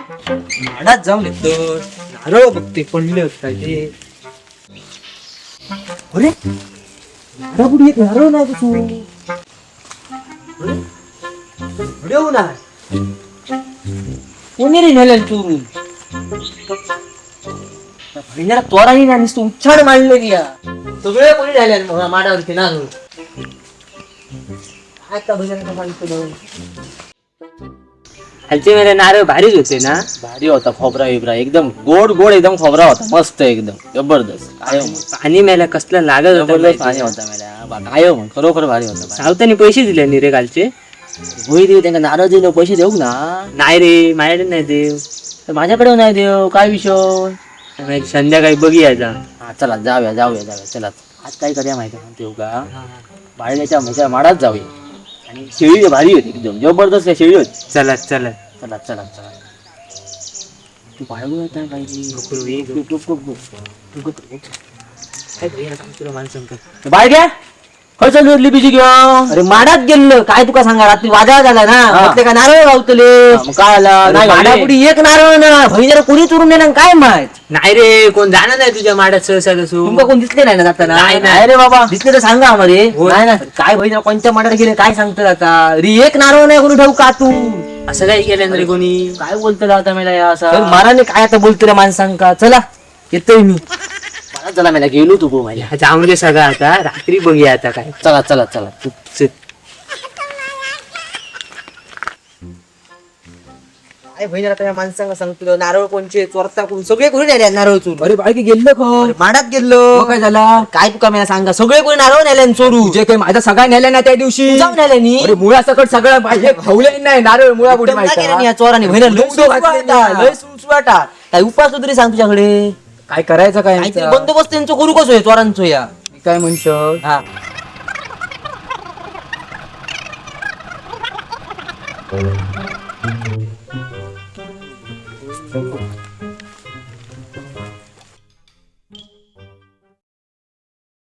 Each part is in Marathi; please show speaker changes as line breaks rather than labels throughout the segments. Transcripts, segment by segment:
झाडात जाऊन येतो नारळ बघते पडले होत काय ते. अरे झाडापुढे एक नारळ नाही तू. अरे नाही कोणी रे नेलं तू. भैयाला त्वराही नाही नुसतं उच्छाड मांडले की या सगळे कोणी राहिले माडावरती नारळ. आता भैयाला मागितलं
खालचे मेरे नारळ भारीच होते ना.
भारी होता खोबरा बिबरा एकदम गोड गोड एकदम खोबरा होता मस्त एकदम जबरदस्त. काय
पाणी मेला कसला लागत होता
जबरदस्त पाणी होता मला काय मग खरोखर भारी होता.
सावतानी पैसे दिले नी रे कालचे.
होई देऊ त्यांना नारळ दिलं पैसे देऊ ना.
नाही रे माझ्याकडे नाही देव.
तर माझ्याकडे नाही देऊ काय विषय.
संध्याकाळी बघूया.
हा चला जाऊया जाऊया जाऊया चला. आज काय करूया माहिती सांगते का बाळण्याच्या म्हैच्या माडात जाऊया. आणि शेळी भारी होती एकदम जबरदस्त शेळी होती.
चला चला
चला चला चला. तू बाळगू येत नाही पाहिजे. बाळ घ्या खर्च लिहिली बिजी घेऊ.
अरे माडात गेलं काय तुका सांगा रात्री वाजा झाला ना म्हटले का नारळ गावतले.
मग काय आला
माडापुढी एक नारळ ना भैयाला कोणी चोरून नेला काय माहित.
नाही रे कोण जाणार नाही तुझ्या माड्यात सहसा तसू.
तुमका कोण दिसले नाही ना जाताना.
नाही, नाही.
नाही रे बाबा दिसले तर सांगा आम्हाला.
हो.
नाही ना काय भैया कोणत्या माडात गेले काय सांगतात आता. अरे एक नारळ नाही कोणी ठेवू का तू.
असं काय केलं रे कोणी.
काय बोलतो आता मला या
तर
असा
माराने काय आता बोलतो रे माणसांका. चला येतोय मी.
मला चला मला गेलो तू माझ्या.
जाऊन दे सगळं आता रात्री बघूया आता काय.
चला चला चला तू
चल.
काय भैया आता या माणसांका सांगतो नारळ कोणचे चोरता कोण सगळे कोणी नेले नारळ चोरून. अरे बाळकी गेलं खो माडात गेलो काय झाला काय तुका मला सांगा सगळे कोणी नारळ नेले चोरू. जे काही माझा सगळा नेल्या ना त्या दिवशी जाऊन नेले नी. अरे मुळा सकट सगळं पाहिजे खवले नाही नारळ मुळा पुढे या चोराने भैया लय सुळसुळाटा. काय उपास तरी सांग तुझ्याकडे. काय करायचं काय बंदोबस्त त्यांचं करू कसं चोरांचं या काय म्हणतो. हा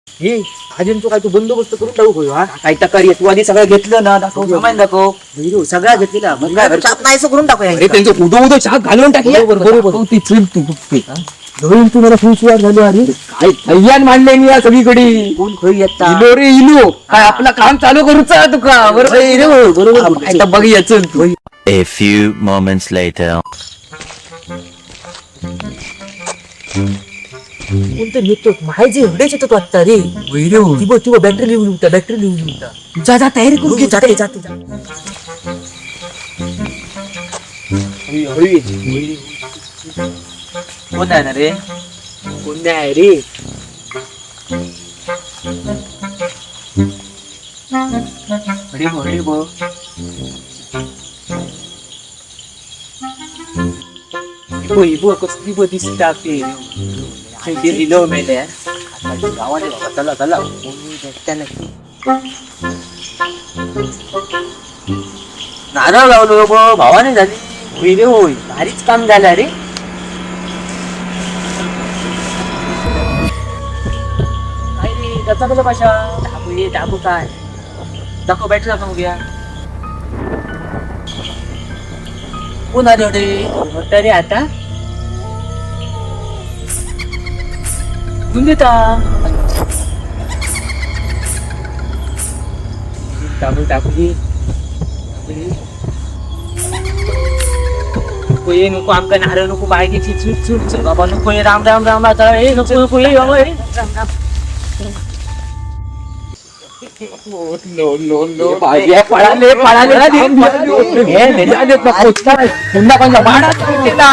हे अजून तो काय तू बंदोबस्त करून टाकू हा काय तक्रार तू आधी सगळं घेतलं ना दाखव सामान दाखव सगळ्या घेतलेला मग काय चाप नाहीसं करून टाकूया. त्यांचं उदो उदो चहा घालून टाकूया. बरोबर ती चल तू धरून तू मला फुल सुवार झालो. अरे काय थैयान मांडले मी या सगळीकडे. कोण खरी येता इलो रे इलो काय आपलं काम चालू करूचा तुका बरोबर बरोबर आता बघूया चल तू.
A few moments later.
कोणतं नेतो माहिती एवढेच येतो आता रे. ती बॅटरी लिहून होता बॅटरी लिहून होता. जा जा तयारी करू घे जाते जाते
कोण आहे ना रे. कोण नाही रे. अरे बो अरे बो इबो कसली बो दिसता आपली. लिहिलं मेले
गावाने चला चला.
नारळ लावलो भावाने झाली. होई रे होय भारीच काम झालं रे.
काय रे त्याचा कसं भाषा
दाखवू काय
दाखव बॅटरी दाखव घ्या.
कोण आले होते तरी आता
देता
टाकू टाकू ये नको आमका नारळ नको बायकी चूट चूट चूट
बाबा नको ये राम राम राम चला हे नको नको ये बाबा हे राम राम.
पळाले पळाले पुन्हा कोणता